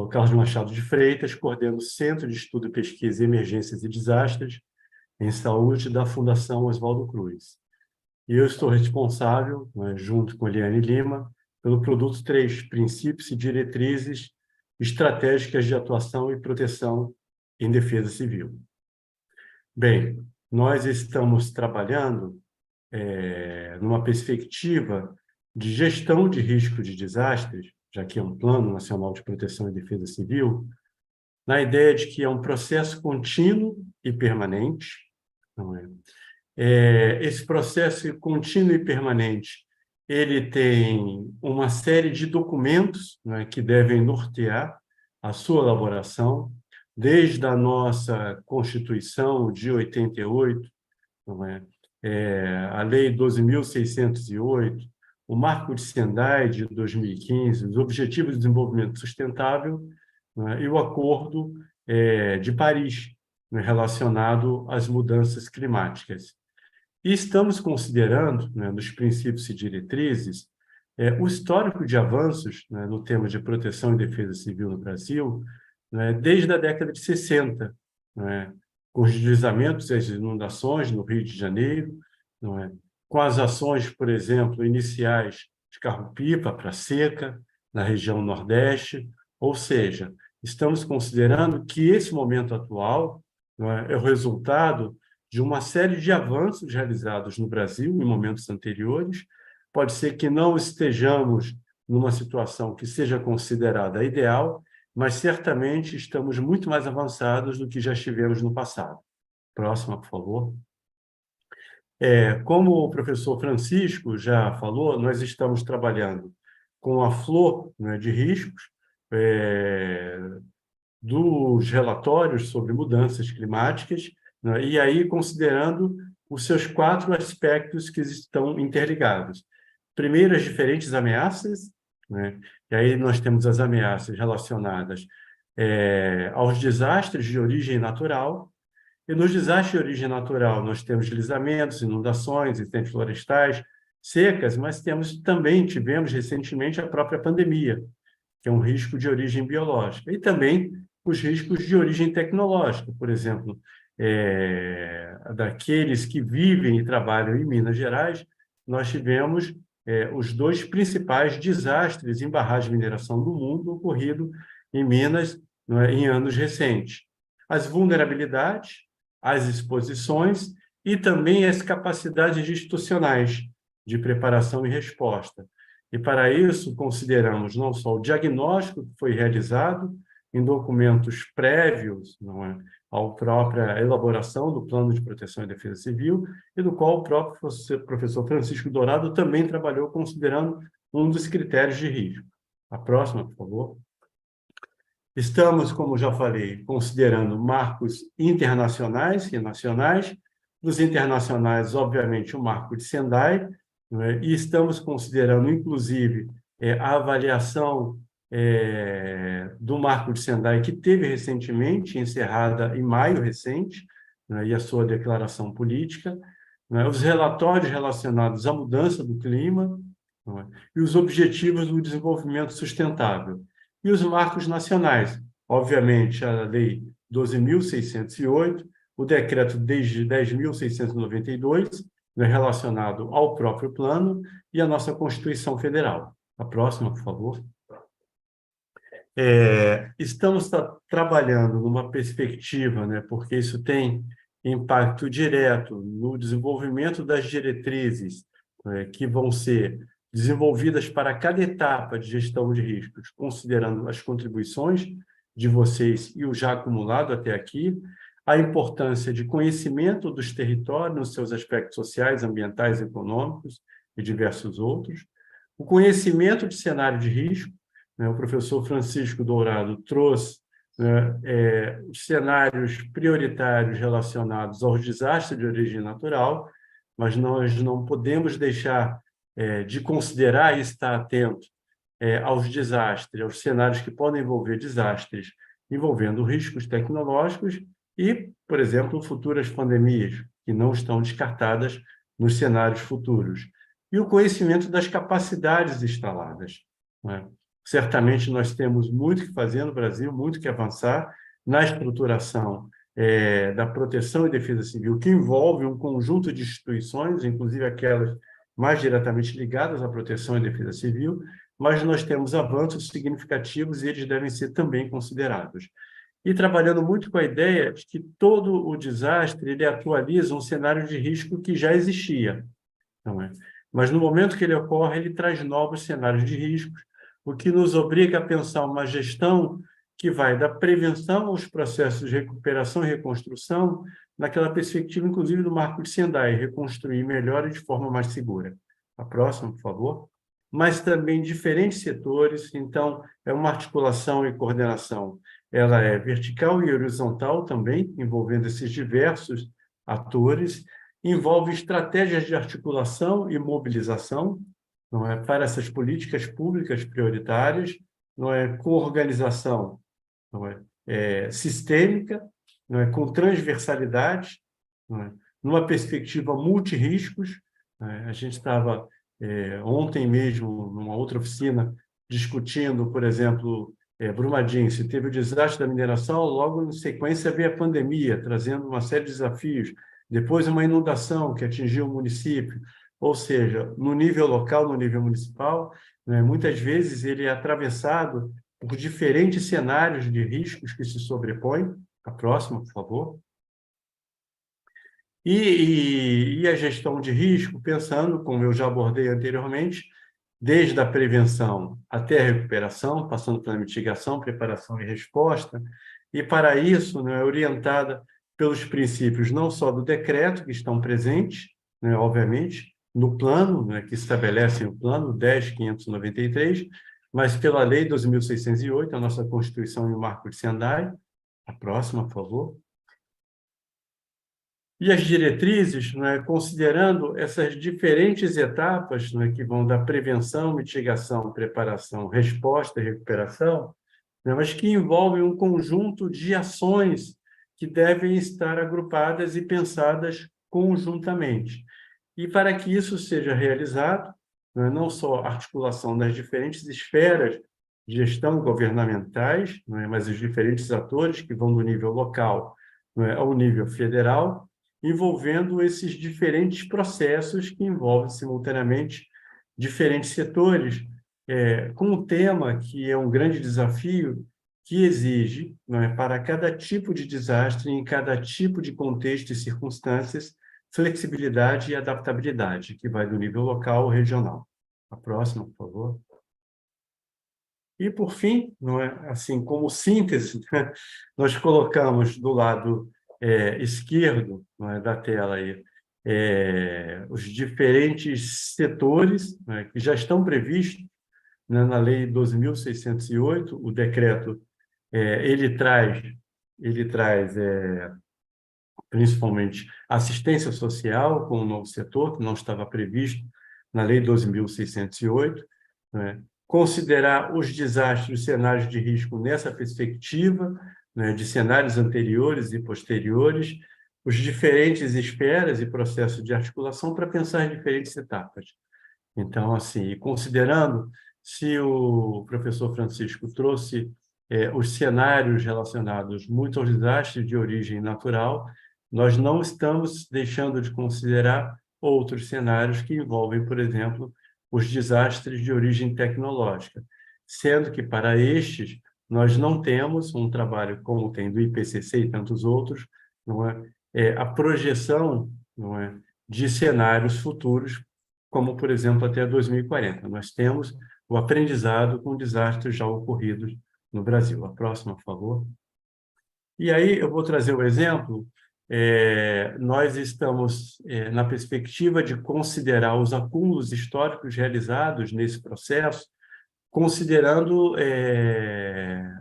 Carlos Machado de Freitas, coordeno o Centro de Estudo, Pesquisa, Emergências e Desastres em Saúde da Fundação Oswaldo Cruz. E eu estou responsável, junto com Eliane Lima, pelo produto 3, Princípios e Diretrizes Estratégicas de Atuação e Proteção em Defesa Civil. Bem, nós estamos trabalhando numa perspectiva de gestão de risco de desastres, já que é um Plano Nacional de Proteção e Defesa Civil, na ideia de que é um processo contínuo e permanente. Não é? Esse processo contínuo e permanente, ele tem uma série de documentos, não é, que devem nortear a sua elaboração, desde a nossa Constituição de 88, não é? A Lei 12.608, o Marco de Sendai de 2015, os Objetivos de Desenvolvimento Sustentável, não é? E o Acordo de Paris, né, relacionado às mudanças climáticas. E estamos considerando, né, nos princípios e diretrizes, o histórico de avanços, né, no tema de proteção e defesa civil no Brasil, né, desde a década de 60, né, com os deslizamentos e as inundações no Rio de Janeiro, não é? Com as ações, por exemplo, iniciais de carro-pipa para seca na região Nordeste, ou seja, estamos considerando que esse momento atual, não é o resultado de uma série de avanços realizados no Brasil em momentos anteriores. Pode ser que não estejamos numa situação que seja considerada ideal, mas certamente estamos muito mais avançados do que já estivemos no passado. Próxima, por favor. Como o professor Francisco já falou, nós estamos trabalhando com a flor, né, de riscos dos relatórios sobre mudanças climáticas, né, e aí considerando os seus 4 aspectos que estão interligados. Primeiro, as diferentes ameaças, né, e aí nós temos as ameaças relacionadas aos desastres de origem natural, e nos desastres de origem natural nós temos deslizamentos, inundações, incêndios florestais, secas, mas tivemos recentemente a própria pandemia, que é um risco de origem biológica, e também os riscos de origem tecnológica, por exemplo, daqueles que vivem e trabalham em Minas Gerais, nós tivemos os 2 principais desastres em barragem de mineração do mundo ocorrido em Minas, não é, em anos recentes. As vulnerabilidades, as exposições e também as capacidades institucionais de preparação e resposta. E, para isso, consideramos não só o diagnóstico que foi realizado em documentos prévios, não é, à própria elaboração do Plano de Proteção e Defesa Civil, e do qual o próprio professor Francisco Dourado também trabalhou, considerando um dos critérios de risco. A próxima, por favor. Estamos, como já falei, considerando marcos internacionais e nacionais. Dos internacionais, obviamente, o Marco de Sendai, né? E estamos considerando, inclusive, a avaliação do Marco de Sendai, que teve recentemente, encerrada em maio recente, né? E a sua declaração política, né? Os relatórios relacionados à mudança do clima, né? E os objetivos do desenvolvimento sustentável. E os marcos nacionais, obviamente, a Lei 12.608, o Decreto 10.692, né, relacionado ao próprio plano, e a nossa Constituição Federal. A próxima, por favor. Estamos trabalhando numa perspectiva, né, porque isso tem impacto direto no desenvolvimento das diretrizes, que vão ser desenvolvidas para cada etapa de gestão de riscos, considerando as contribuições de vocês e o já acumulado até aqui, a importância de conhecimento dos territórios nos seus aspectos sociais, ambientais, econômicos e diversos outros, o conhecimento de cenário de risco, né, o professor Francisco Dourado trouxe, né, os cenários prioritários relacionados aos desastres de origem natural, mas nós não podemos deixar de considerar e estar atento aos desastres, aos cenários que podem envolver desastres, envolvendo riscos tecnológicos e, por exemplo, futuras pandemias, que não estão descartadas nos cenários futuros. E o conhecimento das capacidades instaladas, né? certamente nós temos muito que fazer no Brasil, muito que avançar na estruturação da proteção e defesa civil, que envolve um conjunto de instituições, inclusive aquelas mais diretamente ligadas à proteção e defesa civil, mas nós temos avanços significativos e eles devem ser também considerados. E trabalhando muito com a ideia de que todo o desastre ele atualiza um cenário de risco que já existia, não é? Mas no momento que ele ocorre, ele traz novos cenários de riscos, o que nos obriga a pensar uma gestão que vai da prevenção aos processos de recuperação e reconstrução, naquela perspectiva, inclusive, do Marco de Sendai, reconstruir melhor e de forma mais segura. A próxima, por favor. Mas também diferentes setores, então, é uma articulação e coordenação. Ela é vertical e horizontal também, envolvendo esses diversos atores, envolve estratégias de articulação e mobilização, não é, para essas políticas públicas prioritárias, não é, com organização, não é, sistêmica, não é, com transversalidade, não é, numa perspectiva multirriscos. A gente estava ontem mesmo numa outra oficina discutindo, por exemplo, Brumadinho, se teve o desastre da mineração, logo em sequência veio a pandemia, trazendo uma série de desafios. Depois, uma inundação que atingiu o município. Ou seja, no nível local, no nível municipal, né, muitas vezes ele é atravessado por diferentes cenários de riscos que se sobrepõem. A próxima, por favor. E a gestão de risco, pensando, como eu já abordei anteriormente, desde a prevenção até a recuperação, passando pela mitigação, preparação e resposta, e para isso, né, é orientada pelos princípios não só do decreto, que estão presentes, né, obviamente, no plano, né, que estabelece o plano 10.593, mas pela Lei 2.608, a nossa Constituição e o Marco de Sendai. A próxima, por favor. E as diretrizes, né, considerando essas diferentes etapas, né, que vão da prevenção, mitigação, preparação, resposta e recuperação, né, mas que envolvem um conjunto de ações que devem estar agrupadas e pensadas conjuntamente. E para que isso seja realizado, né, não só a articulação das diferentes esferas de gestão governamentais, né, mas os diferentes atores que vão do nível local, né, ao nível federal, envolvendo esses diferentes processos que envolvem simultaneamente diferentes setores, com um tema que é um grande desafio, que exige, não é, para cada tipo de desastre, em cada tipo de contexto e circunstâncias, flexibilidade e adaptabilidade, que vai do nível local ao regional. A próxima, por favor. E, por fim, não é, assim, como síntese, né, nós colocamos do lado esquerdo, não é, da tela aí, os diferentes setores, né, que já estão previstos, né, na Lei 12.608, o decreto ele traz principalmente assistência social com o novo setor, que não estava previsto na Lei 12.608, né? Considerar os desastres, os cenários de risco nessa perspectiva, né, de cenários anteriores e posteriores, os diferentes esferas e processos de articulação para pensar em diferentes etapas. Então, assim, considerando, se o professor Francisco trouxe os cenários relacionados muito aos desastres de origem natural, nós não estamos deixando de considerar outros cenários que envolvem, por exemplo, os desastres de origem tecnológica, sendo que, para estes, nós não temos um trabalho como tem do IPCC e tantos outros, não é? A projeção, não é, de cenários futuros, como, por exemplo, até 2040. Nós temos o aprendizado com desastres já ocorridos no Brasil. A próxima, por favor. E aí eu vou trazer o exemplo. Nós estamos na perspectiva de considerar os acúmulos históricos realizados nesse processo, considerando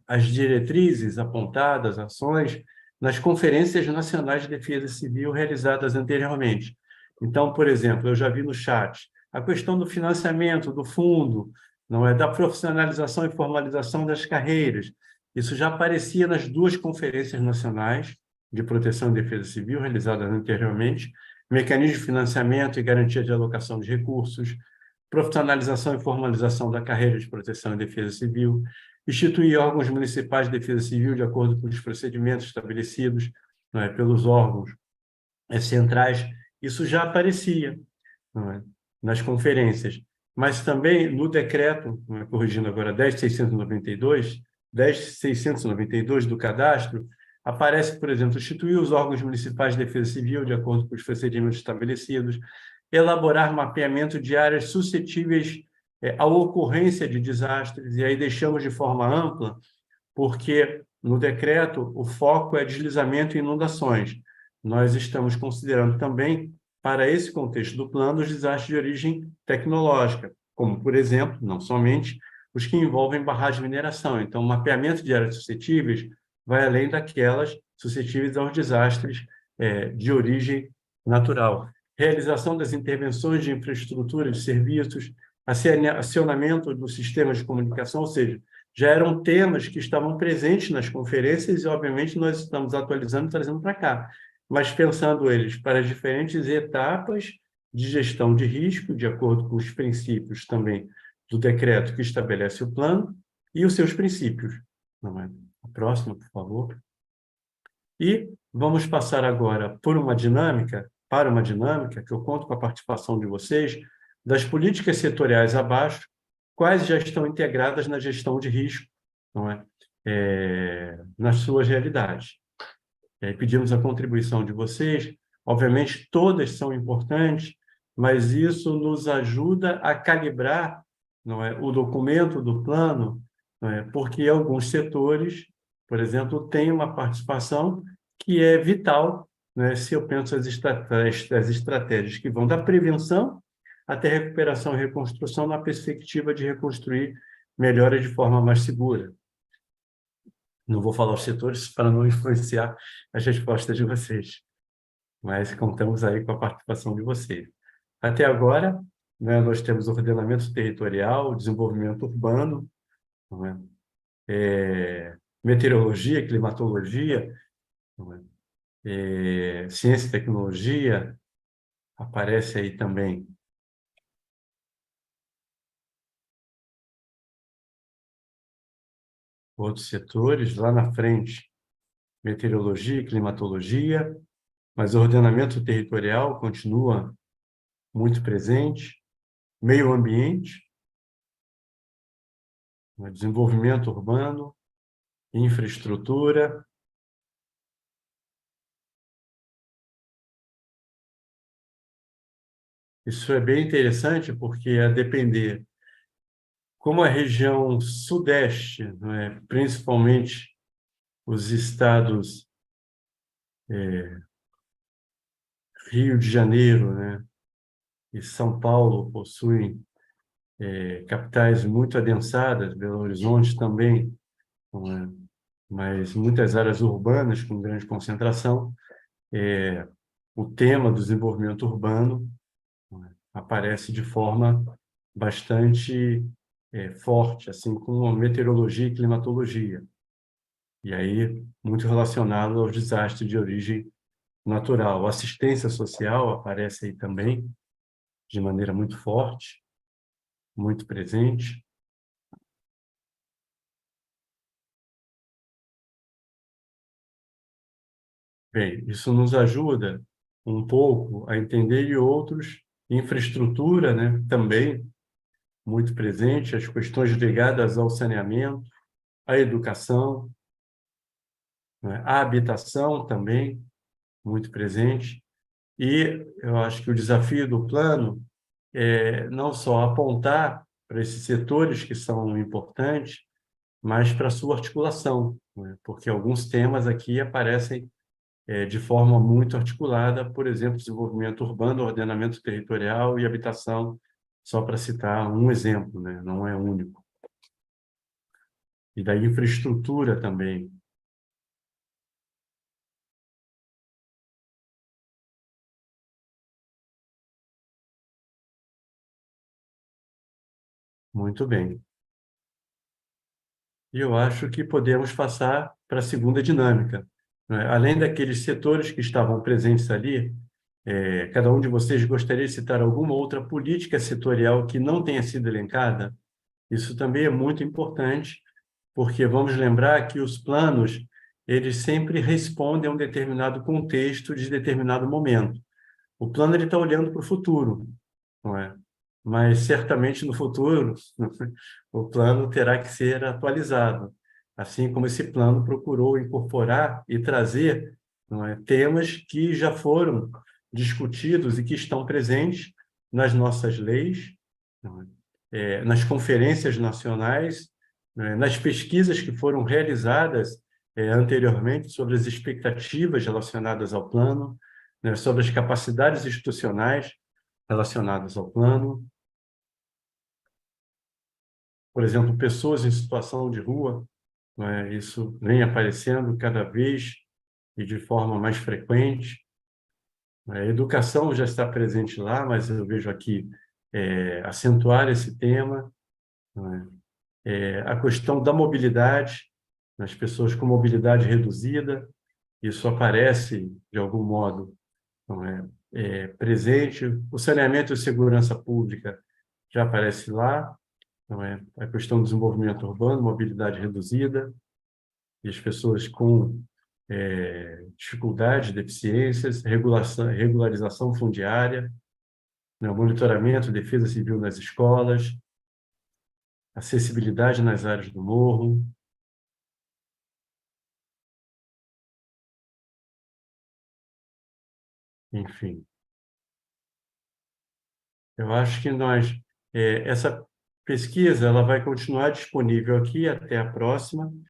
as diretrizes apontadas, ações, nas conferências nacionais de defesa civil realizadas anteriormente. Então, por exemplo, eu já vi no chat a questão do financiamento, do fundo, não é, da profissionalização e formalização das carreiras. Isso já aparecia nas duas conferências nacionais de proteção e defesa civil realizadas anteriormente, mecanismo de financiamento e garantia de alocação de recursos, profissionalização e formalização da carreira de proteção e defesa civil, instituir órgãos municipais de defesa civil de acordo com os procedimentos estabelecidos, não é, pelos órgãos centrais. Isso já aparecia, não é, nas conferências, mas também no decreto, não é, corrigindo agora, 10.692 do cadastro, aparece, por exemplo, instituir os órgãos municipais de defesa civil de acordo com os procedimentos estabelecidos, elaborar mapeamento de áreas suscetíveis à ocorrência de desastres, e aí deixamos de forma ampla, porque no decreto o foco é deslizamento e inundações. Nós estamos considerando também, para esse contexto do plano, os desastres de origem tecnológica, como, por exemplo, não somente os que envolvem barragem de mineração. Então, o mapeamento de áreas suscetíveis vai além daquelas suscetíveis aos desastres de origem natural. Realização das intervenções de infraestrutura, de serviços, acionamento dos sistemas de comunicação, ou seja, já eram temas que estavam presentes nas conferências e, obviamente, nós estamos atualizando e trazendo para cá, mas pensando eles para as diferentes etapas de gestão de risco, de acordo com os princípios também do decreto que estabelece o plano e os seus princípios. Não é? A próxima, por favor. E vamos passar agora para uma dinâmica que eu conto com a participação de vocês, das políticas setoriais abaixo, quais já estão integradas na gestão de risco, não é? Nas suas realidades. E aí pedimos a contribuição de vocês. Obviamente, todas são importantes, mas isso nos ajuda a calibrar, não é, o documento do plano, não é, porque alguns setores, por exemplo, têm uma participação que é vital, né, se eu penso as estratégias que vão da prevenção até recuperação e reconstrução na perspectiva de reconstruir melhores de forma mais segura. Não vou falar os setores para não influenciar as respostas de vocês, mas contamos aí com a participação de vocês. Até agora, né, nós temos ordenamento territorial, desenvolvimento urbano, não é? Meteorologia, climatologia, não é? Ciência e tecnologia, aparece aí também outros setores, lá na frente, meteorologia e climatologia, mas o ordenamento territorial continua muito presente, meio ambiente, desenvolvimento urbano, infraestrutura. Isso é bem interessante porque, a depender, como a região sudeste, não é, principalmente os estados Rio de Janeiro, né, e São Paulo possuem capitais muito adensadas, Belo Horizonte também, não é? Mas muitas áreas urbanas com grande concentração, o tema do desenvolvimento urbano, não é, aparece de forma bastante forte, assim como a meteorologia e climatologia. E aí, muito relacionado aos desastres de origem natural. A assistência social aparece aí também, de maneira muito forte, muito presente. Bem, isso nos ajuda um pouco a entender e outros, infraestrutura, né, também muito presente, as questões ligadas ao saneamento, à educação, né, à habitação também, muito presente. E eu acho que o desafio do plano é não só apontar para esses setores que são importantes, mas para a sua articulação, né? Porque alguns temas aqui aparecem de forma muito articulada, por exemplo, desenvolvimento urbano, ordenamento territorial e habitação, só para citar um exemplo, né? Não é único. E da infraestrutura também. Muito bem. E eu acho que podemos passar para a segunda dinâmica, né? Além daqueles setores que estavam presentes ali, Cada um de vocês gostaria de citar alguma outra política setorial que não tenha sido elencada? Isso também é muito importante, porque vamos lembrar que os planos, eles sempre respondem a um determinado contexto de determinado momento. O plano ele está olhando para o futuro, não é? Mas certamente no futuro o plano terá que ser atualizado, assim como esse plano procurou incorporar e trazer, não é, temas que já foram discutidos e que estão presentes nas nossas leis, não é? Nas conferências nacionais, né, nas pesquisas que foram realizadas anteriormente sobre as expectativas relacionadas ao plano, né, sobre as capacidades institucionais relacionadas ao plano. Por exemplo, pessoas em situação de rua, né, isso vem aparecendo cada vez e de forma mais frequente. A educação já está presente lá, mas eu vejo aqui acentuar esse tema, né? A questão da mobilidade, nas pessoas com mobilidade reduzida, isso aparece, de algum modo, não é, presente. O saneamento e segurança pública já aparece lá, não é? A questão do desenvolvimento urbano, mobilidade reduzida, e as pessoas com dificuldades, deficiências, regularização fundiária, né? O monitoramento, defesa civil nas escolas, acessibilidade nas áreas do morro, enfim. Eu acho que essa pesquisa ela vai continuar disponível aqui até a próxima.